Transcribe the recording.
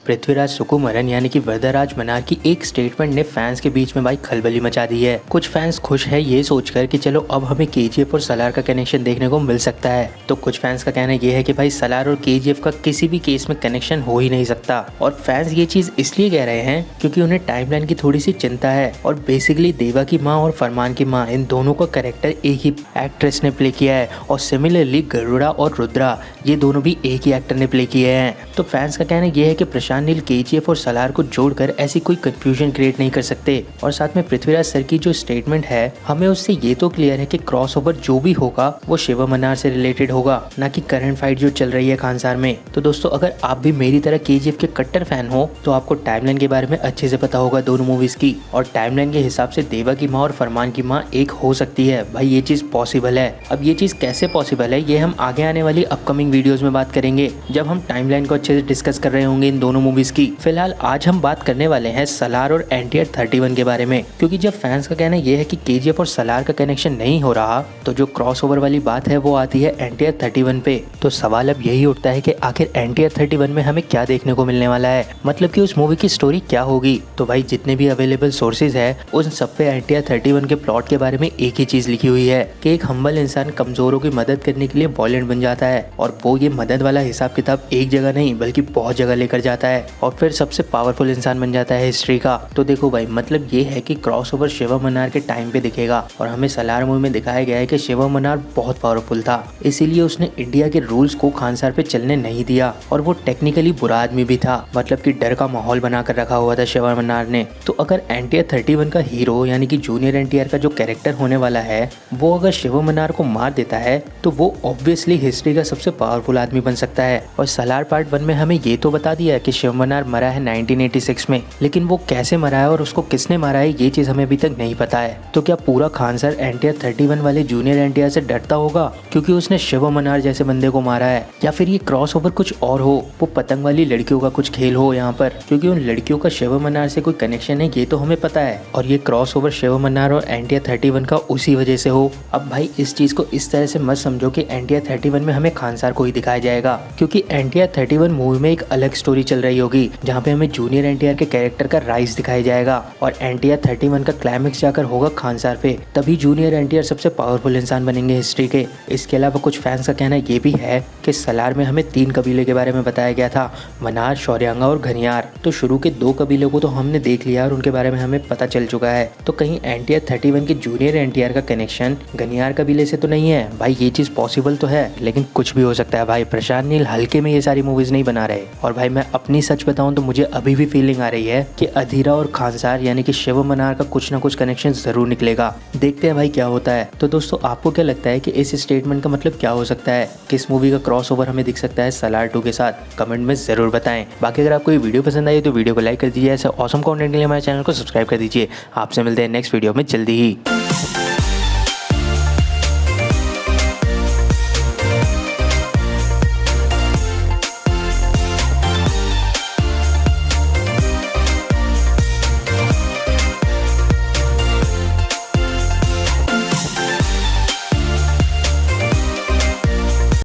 पृथ्वीराज सुकुमारन यानी कि वरदराज मन्नार की एक स्टेटमेंट ने फैंस के बीच में भाई खलबली मचा दी है। कुछ फैंस खुश है ये सोचकर कि चलो अब हमें केजीएफ और सलार का कनेक्शन देखने को मिल सकता है, तो कुछ फैंस का कहना ये है कि भाई सलार और केजीएफ का किसी भी केस में कनेक्शन हो ही नहीं सकता। और फैंस ये चीज इसलिए कह रहे हैं क्योंकि उन्हें टाइमलाइन की थोड़ी सी चिंता है और बेसिकली देवा की माँ और फरमान की माँ इन दोनों का कैरेक्टर एक ही एक्ट्रेस ने प्ले किया है और सिमिलरली गरुड़ा और रुद्रा ये दोनों भी एक ही एक्टर ने प्ले किए हैं। तो फैंस का कहना यह है कि प्रशांत नील केजीएफ और सलार को जोड़कर ऐसी कोई कंफ्यूजन क्रिएट नहीं कर सकते। और साथ में पृथ्वीराज सर की जो स्टेटमेंट है हमें उससे ये तो क्लियर है कि क्रॉसओवर जो भी होगा वो शिवा मन्नार से रिलेटेड होगा, ना कि करंट फाइट जो चल रही है खानसार में। तो दोस्तों अगर आप भी मेरी तरह केजीएफ के कट्टर फैन हो तो आपको टाइमलाइन के बारे में अच्छे से पता होगा दोनों मूवीज की, और टाइमलाइन के हिसाब से देवा की माँ और फरमान की माँ एक हो सकती है। भाई ये चीज पॉसिबल है। अब ये चीज कैसे पॉसिबल है ये हम आगे आने वाली अपकमिंग वीडियोस में बात करेंगे जब हम टाइमलाइन को अच्छे से डिस्कस कर रहे होंगे इन दोनों मूवीज की। फिलहाल आज हम बात करने वाले हैं सलार और NTR 31 के बारे में, क्योंकि जब फैंस का कहना यह है कि केजीएफ और सलार का कनेक्शन नहीं हो रहा तो जो क्रॉसओवर वाली बात है वो आती है NTR 31 पे। तो सवाल अब यही उठता है कि आखिर NTR 31 में हमें क्या देखने को मिलने वाला है, मतलब कि उस मूवी की स्टोरी क्या होगी। तो भाई जितने भी अवेलेबल सोर्सेज है उन सब पे NTR 31 के प्लॉट के बारे में एक ही चीज लिखी हुई है कि एक हम्बल इंसान कमजोरों की मदद करने के लिए वॉलेंट बन जाता है और वो ये मदद वाला हिसाब किताब एक जगह नहीं बल्कि बहुत जगह लेकर जाता है और फिर सबसे पावरफुल इंसान बन जाता है हिस्ट्री का। तो देखो भाई मतलब ये है कि क्रॉसओवर शिवा मन्नार के टाइम पे दिखेगा और हमें सलार मूवी में दिखाया गया है कि शिवा मन्नार बहुत पावरफुल था, इसीलिए उसने इंडिया के रूल्स को खानसार पे चलने नहीं दिया और वो टेक्निकली बुरा आदमी भी था, मतलब कि डर का माहौल बनाकर रखा हुआ था शिवा मन्नार ने। तो अगर NTR 31 का हीरो यानी कि जूनियर NTR का जो कैरेक्टर होने वाला है वो अगर शिवा मन्नार को मार देता है तो वो ऑब्वियसली हिस्ट्री का सबसे पावरफुल आदमी बन सकता है। और सलार पार्ट 1 में हमें ये तो बता दिया है कि शिवा मन्नार मरा है 1986 में, लेकिन वो कैसे मरा है और उसको किसने मारा है ये चीज हमें अभी तक नहीं पता है। तो क्या पूरा खानसर NTR 31 वाले जूनियर NTR से डरता होगा क्योंकि उसने शिवा मन्नार जैसे बंदे को मारा है, या फिर ये क्रॉसओवर कुछ और हो, वो पतंग वाली लड़कियों का कुछ खेल हो यहाँ पर, क्योंकि उन लड़कियों का शिवा मन्नार से कोई कनेक्शन है ये तो हमें पता है और ये क्रॉसओवर शिवा मन्नार और NTR 31 का उसी वजह से हो। अब भाई इस चीज को इस तरह से मत समझो कि NTR 31 में हमें खानसार को ही दिखाया जाएगा, क्योंकि NTR 31 मूवी में एक अलग स्टोरी चल रही होगी जहाँ पे हमें जूनियर NTR के कैरेक्टर का राइज दिखाया जाएगा और NTR 31 का क्लाइमेक्स जाकर होगा खानसार पे, तभी जूनियर NTR सबसे पावरफुल इंसान बनेंगे हिस्ट्री के। इसके अलावा कुछ फैंस का कहना ये भी है कि सलार में हमें 3 कबीले के बारे में बताया गया था, मनार, शौर्यांगा और घनियार। तो शुरू के 2 कबीलों को तो हमने देख लिया और उनके बारे में हमें पता चल चुका है। तो कहीं NTR 31 के जूनियर NTR का कनेक्शन घनियार कबीले से तो नहीं है। भाई ये चीज पॉसिबल तो है लेकिन कुछ भी हो सकता है। भाई प्रशांत नील हल्के में ये सारी मूवीज नहीं बना रहे। और भाई मैं अपनी सच बताऊं तो मुझे अभी भी फीलिंग आ रही है कि अधीरा और खानसार यानी कि शिवा मन्नार का कुछ ना कुछ कनेक्शन जरूर निकलेगा। देखते हैं भाई क्या होता है। तो दोस्तों आपको क्या लगता है कि इस स्टेटमेंट का मतलब क्या हो सकता है, किस मूवी का क्रॉसओवर हमें दिख सकता है सलार 2 के साथ, कमेंट में जरूर बताएं। बाकी अगर आपको ये वीडियो पसंद आई तो वीडियो को लाइक कर दीजिए, ऐसा ऑसम कंटेंट के लिए हमारे चैनल को सब्सक्राइब कर दीजिए। आपसे मिलते हैं नेक्स्ट वीडियो में जल्दी ही।